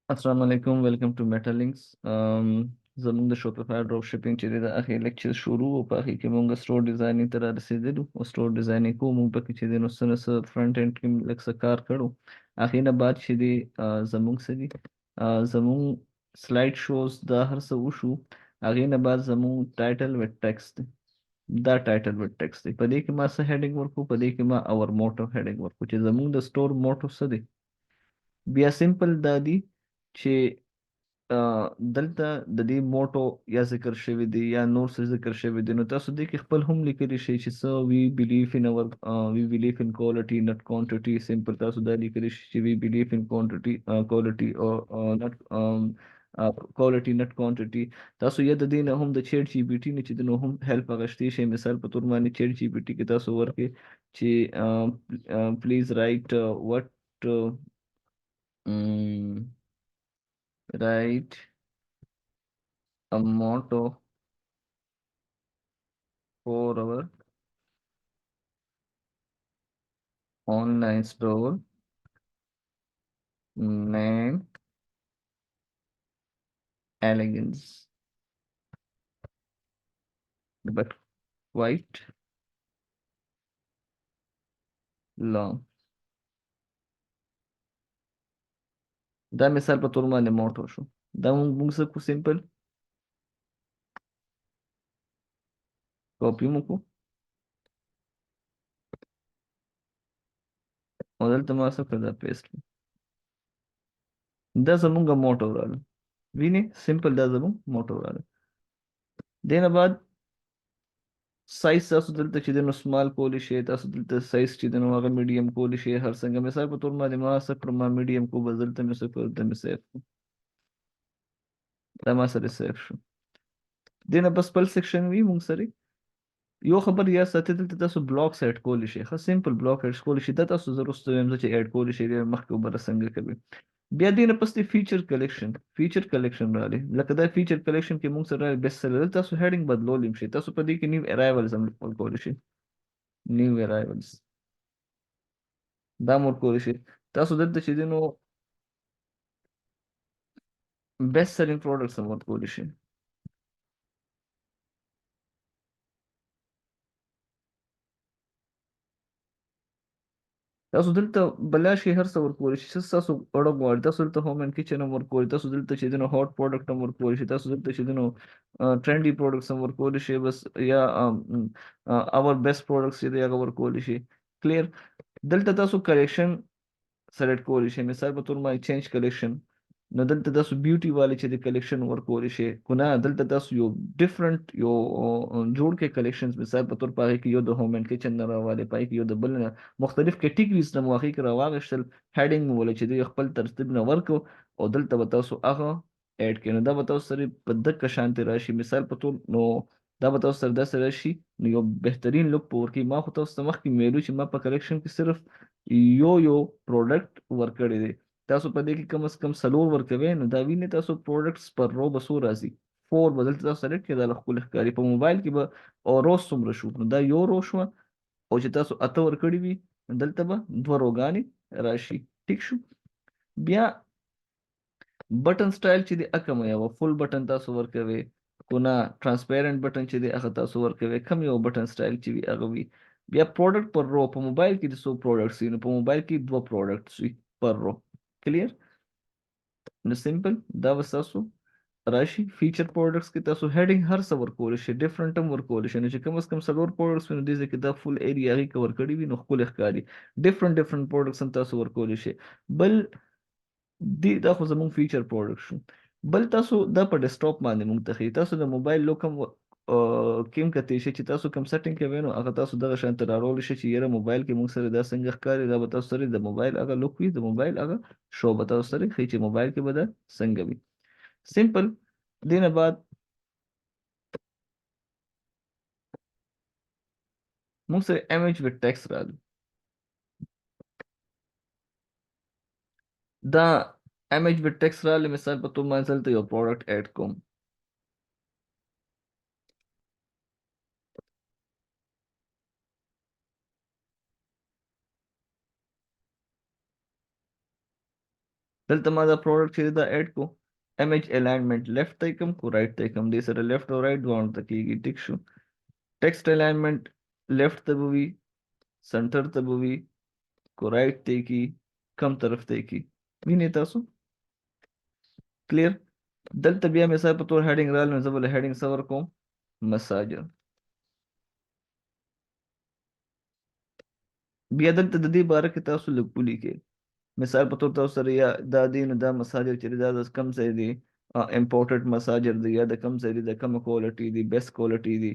Assalamu alaikum, welcome to Metalinks. زموږ د Shopify dropshipping چې دی د هغې لیکچر شروع و په هغې کې موږ سټور ډیزاینینګ ته را رسېدلو او سټور ډیزاینینګ کوو موږ پکې چې دی نو څه نه څه فرنټ اینډ کې لږ څه کار کړو. هغې نه بعد چې دی زموږ څه دي زموږ سلایډ شوز دا هر څه وشو. هغې نه بعد زموږ ټایټل ویډ ټیکس دی. دا ټایټل ویډ ټیکس دی. په دې کې ما څه هیډینګ ورکو، په دې کې ما اور موټو هیډینګ ورکو چې زموږ د سټور موټو څه دی. بیا سمپل دا دی چې دلته د دې موټو یا ذکر شوی دی یا نور څه ذکر شوی دی، نو تاسو دې کې خپل هم لیکلی شئ چې څه وی بلیف ان کوالټي نٹ کوانټیټي. سمپل تاسو دا لیکلی شئ چې وی بلیف ان کوانټیټي کوالټي او نٹ کوالټي نٹ کوانټیټي. تاسو یا د دې نه هم د چیټ جی پی ټي نه چې د نو هم هیلپ اغشتی شئ. مثال په تور باندې چیټ جی پی ټي کې تاسو ورکې چې پلیز رائټ وٹ write a motto for our online store name elegance but quite long. دا مثال په تور باندې موټو شو. دا موږ څه کو سمپل کاپی مو کو او دلته ما څه کړل دا پیسټ. دا زموږ موټو راغله. ویني سمپل دا زموږ موټو راغله. دینه بعد سایز تاسو دلته چې د نو سمال کولی شئ، تاسو دلته سایز چې د نو هغه میډیم کولی شئ. هر څنګه مثال په تور باندې ما څه کړم، ما میډیم کو بس دلته مې څه کړ دلته مې سیف کو. دا ما سره سیف شو. دینه بس بل سیکشن وی مونږ سره یو خبر یا ساتي دلته تاسو بلاکس اډ کولی شئ. ښه سمپل بلاک اډ کولی شئ. دا تاسو ضرورت ویم چې اډ کولی شئ مخکې وبره څنګه کوي. بیا دینه پس دی فیچر کلیکشن رالی. لکه دا فیچر کلیکشن کې مونږ سره بیسټ سیلر تاسو هیډینګ بدلولیم شئ. تاسو په دې کې نیو ارایولز هم کولی شئ. نیو ارایولز دا مور کولی شئ. تاسو دلته چې دی نو بیسټ سیلینګ پروډکټس هم ورکولی شئ. تاسو دلته بلا شي هر څه ورکولی شئ. څه تاسو اړه غواړئ. تاسو دلته ہوم اینډ کچن هم ورکولی. تاسو دلته چې دی نو هاټ پروډکټ هم ورکولی شئ. تاسو دلته چې دی نو ټرینډي پروډکټس هم ورکولی شئ. بس یا اور بیسټ پروډکټس چې دی هغه ورکولی شئ. کلیر. دلته تاسو کلیکشن سلیکټ کولی شئ. مثال په تور باندې چینج کلیکشن. نو دلته تاسو بیوټي والی چې د کلیکشن ورکولی شئ. کو نه دلته تاسو یو ډیفرنٹ یو جوړ کې کلیکشنز مثال په تور پاره کې یو د ہوم اینډ کچن نه راوالی، پای کې یو د بل نه مختلف کټیګریز نه مو هغې کې راواغېشتل. هیډینګ مو ولا چې دی خپل ترتیب نه ورکو او دلته به تاسو هغه ایډ کړئ. نو دا به تاسو سره په دقه شانتې راشي. مثال په تور نو دا به تاسو سره داسې راشي نو یو بهترین لک په ورکوي. ما خو تاسو ته مخکې ویلو چې ما په کلیکشن کې صرف یو پروډکټ ورکړی دی. تاسو په دې کې کم از کم څلور ورکوئ. نو دا وینئ تاسو پروډکټس پر رو به څو راځي. 4 به دلته تاسو سلیکټ کړئ. دا له ښکلې ښکاري. په موبایل کې به روز څومره شو، نو دا یو رو شوه. او چې تاسو اته ورکړي وي دلته به 2 روګانې راشي. ټیک شو. بیا بټن سټایل چې دی اکم یو فل بټن تاسو ورکوي، کو نه ترانسپیرنٹ بټن چې دی هغه تاسو ورکوي. کم یو بټن سټایل چې وي هغه وي. بیا پروډکټ پر رو په موبایل کې د څو پروډکټس وي، نو په موبایل کې 2 پروډکټس وي پر رو. کلیر. نو سمپل دا به تاسو راشي. فیچر پروډکټس کې تاسو هیډینګ هر څه ورکولی شئ. ډیفرنٹ هم ورکولی شئ. نو چې کم از کم څلور پروډکټس وي نو دې ځای کې دا فل ایریا هغې کور کړي وي نو ښکلې ښکاري. ډیفرنٹ پروډکټس هم تاسو ورکولی شئ. بل دا خو زموږ فیچر پروډکټ شو. بل تاسو دا په ډیسکټاپ باندې موږ ته ښیي. تاسو د موبایل لوک هم کیم کتی شي چې تاسو کوم سیټینګ کوئ نو هغه تاسو دغه شان ته راوړلی شئ چې یاره موبایل کې موږ سره دا څنګه ښکاري. دا به تاسو سره د موبایل هغه لوک وي، د موبایل هغه شو به تاسو سره ښیي چې موبایل کې به دا څنګه وي. سمپل. دې نه بعد موږ سره امیج وذ ټیکسټ راغلی. دا امیج وذ ټیکسټ راغلی. مثال په توګه ما دلته یو پروډکټ ایډ کوم. دلته ما دا پروډکټ چې دا اډ کو امیج الاینمنٹ لیفٹ ته کوم کو رائټ ته کوم دې سره لیفٹ او رائټ دوه ته کیږي ټیک شو ټیکسټ الاینمنٹ لیفٹ ته وي سنټر ته وي کو رائټ ته کی کم طرف ته کی ویني تاسو کلیر دلته بیا مثال په تور هډینګ رال نو زبل هډینګ سور کوم مساجر بیا دلته د دې باره کې تاسو لیکولي کې مثال په تور تاسو سره یا دا دي نو دا مساجر چې دا د کم ځای دي امپورټډ مساجر دي یا د کم ځای دي د کم کوالټي دي بیسټ کوالټي دي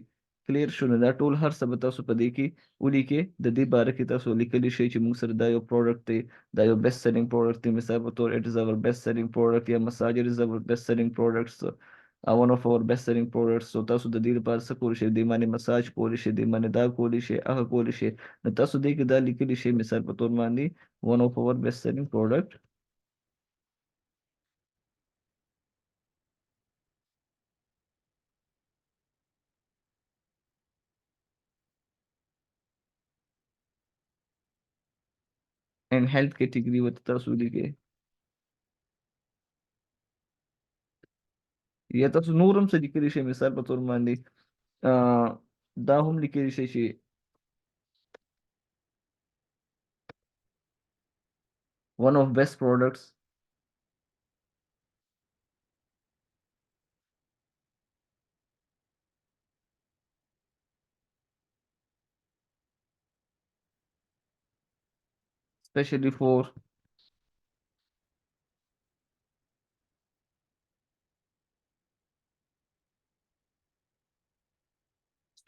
کلیر شو نو دا ټول هر څه به تاسو په دې کې ولیکئ د دې باره کې تاسو لیکلی شئ چې موږ سره دا یو پروډکټ دی دا یو بیسټ سیلینګ پروډکټ دی مثال په تور اټ از اور بیسټ سیلینګ پروډکټ یا مساجر از اور بیسټ سیلینګ پروډکټس one of our best selling products so تاسو د دې لپاره څه کولی شئ دې باندې مساج کولی شئ دې باندې دا کولی شئ هغه کولی شئ نو تاسو دې کې دا لیکلی شئ مثال په تور باندې one of our best selling product and health category ورته تاسو لیکئ یا تاسو نور هم څه لیکلی شئ مثال په تور باندې دا هم لیکلی شئ چې one of best products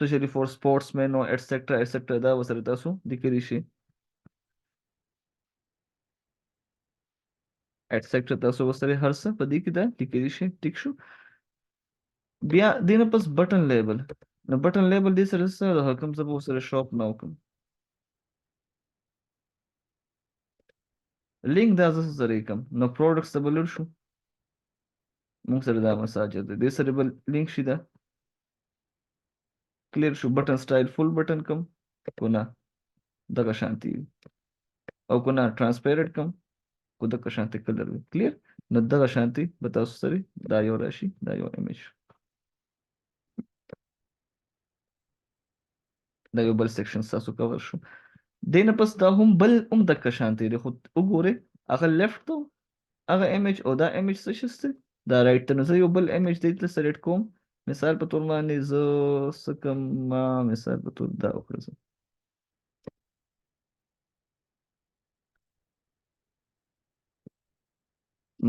especially for sportsmen or etc دا وسره تاسو لیکلی شئ etc تاسو وسره هر څه په دې کې دا لیکلی شئ ټیک شو بیا دینه پس بٹن لیبل نو بٹن لیبل دې سره څه د حکم څه په سره شاپ نو کوم لینک دا څه سره کوم نو پروډکټس ته بلل شو موږ سره دا مساجر دی دې سره بل لینک شي دا کلیر شو بٹن سټایل فل بٹن کوم کو نه دغه شانتي او کو نه ترانسپیرنٹ کوم کو دغه شانتي کلر وي کلیر نو دغه شانتي به تاسو سره دا یو راشي دا یو ایمیج دا یو بل سیکشن تاسو کور شو دینه پس دا هم بل هم دغه شانتي دی خو وګوره هغه لیفت ته هغه ایمیج او دا ایمیج څه شسته دا رائټ ته نو زه یو بل ایمیج دلته سلیکټ کوم مثال په تور باندې زه څه کوم مثال په تور دا وکړم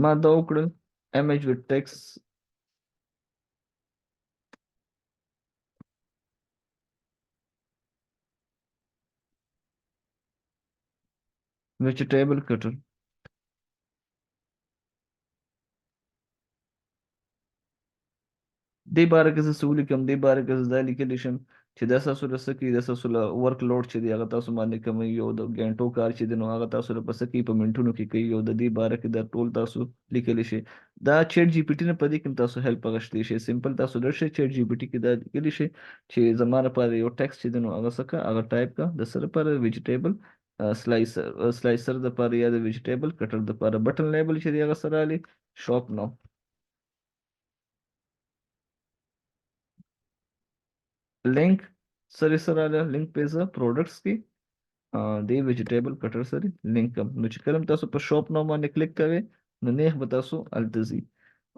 ما دا وکړل image with text vegetable cutter دې باره کې زه څه ولیکم دې باره کې زه دا لیکلی شم چې دا ستاسو له څه کوي دا ستاسو له ورک لوډ چې دی هغه تاسو باندې کموي او د ګنټو کار چې دی نو هغه تاسو له په څه کوي په منټونو کې کوي او د دې باره کې دا ټول تاسو لیکلی شئ دا چیټ جی پی ټي نه په دې کې هم تاسو هیلپ اخیستی شئ سمپل تاسو درشئ چیټ جی پی ټي کې دا لیکلی شئ چې زما لپاره یو ټیکسټ چې دی نو هغه څه کړه هغه ټایپ کړه د څه لپاره ویجیټیبل سلایسر دپاره یا د ویجیټیبل کټر دپاره بټن لیبل چې دی هغه سره رالي شاپ نو link sir sir link page products की दे vegetable cutter sir link कम नु چې کلم تاسو په شاپ نو باندې کلیک کوئ نو نه به تاسو التزي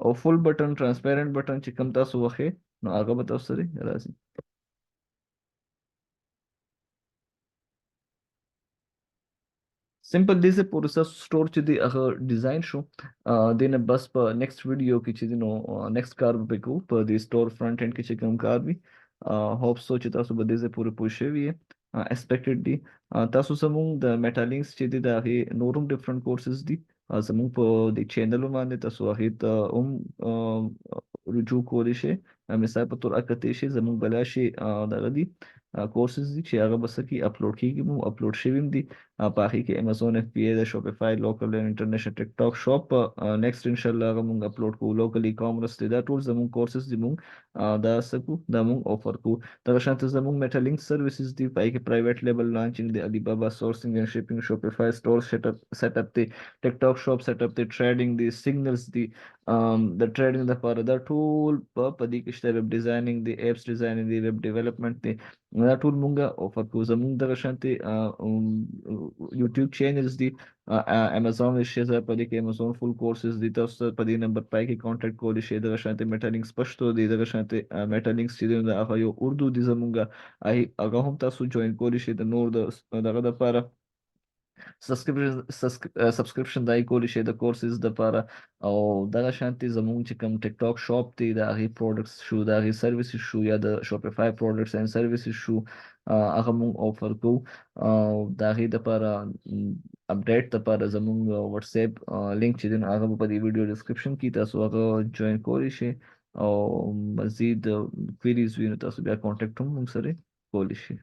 او فول بٹن ترانسپیرنٹ بٹن چې کم تاسو وخه نو هغه به تاسو سره راځي سمپل دې سے پورا سٹور چې دی هغه ډیزاین شو دینه بس په نیکسٹ ویډیو کې چې نو نیکسٹ کار به کو په دې سٹور فرنٹ اینڈ کې چې کوم کار وي هوپ سو چې تاسو به دې سے پوره پوه شوي ایکسپیکټډ دي تاسو زموږ د میټا لینکس چې دي د هغې نورم ډفرنٹ کورسز دي زموږ په دې چینل باندې تاسو هغې ته هم رجوع کولی شئ مثال په تور اکتی شي زموږ بلا شي دغه دي کورسز دي چې هغه به څه کي اپلوډ کیږي مو اپلوډ شوي هم دي په هغې کې امازون اف پی ای د شاپیفای لوکل انټرنیشنل ټیک ټاک شاپ نیکسټ ان شاء الله هغه مونږ اپلوډ کوو. لوکل ای کامرس دی، دا ټول زمونږ کورسز دي. مونږ دا څه کوو، دا مونږ آفر کوو. دغه شانته زمونږ میټالینک سروسز دي، په هغې کې پرایویټ لیبل لانچینګ دی، علی بابا سورسینګ اینډ شپینګ، شاپیفای سټور سیټ اپ دی، ټیک ټاک شاپ سیټ اپ دی، ټریډینګ دی، سیګنلز دی. د ټریډینګ لپاره دا ټول په دې کې شته. ویب ډیزاینینګ دی، ایپس ډیزاینینګ دی، ویب ډیولپمنٹ دی، دا ټول مونږه آفر کوو. زمونږ دغه شانتې یوټیوب چینلز دي، امازون شي زه په دې کې امازون فل کورسز دي. تاسو ته په دې نمبر پای کې کانټیکټ کولی شئ. دغه شانتې میټالینکس پښتو دی، دغه شانتې میټالینکس چې دی هغه یو اردو دی زمونږه، هغه هم تاسو جوین کولی شئ. د نور د دغه دپاره سبسکرپشن دای کولی شي د کورسز د لپاره. او دغه شانتي زموږ چې کوم ټیک ټاک شاپ دی، د هغې پروډکټس شو، د هغې سروسز شو، یا د شاپیفای پروډکټس اینډ سروسز شو، هغه مونږ آفر کوو. او د هغې دپاره اپډیټ دپاره زموږ واتس اپ لینک چې دی نو هغه به په دې ویډیو ډسکرپشن کې تاسو هغه جوین کولی شئ. او مزید کویریز وي نو تاسو بیا کانټیکټ هم موږ سره کولی شئ.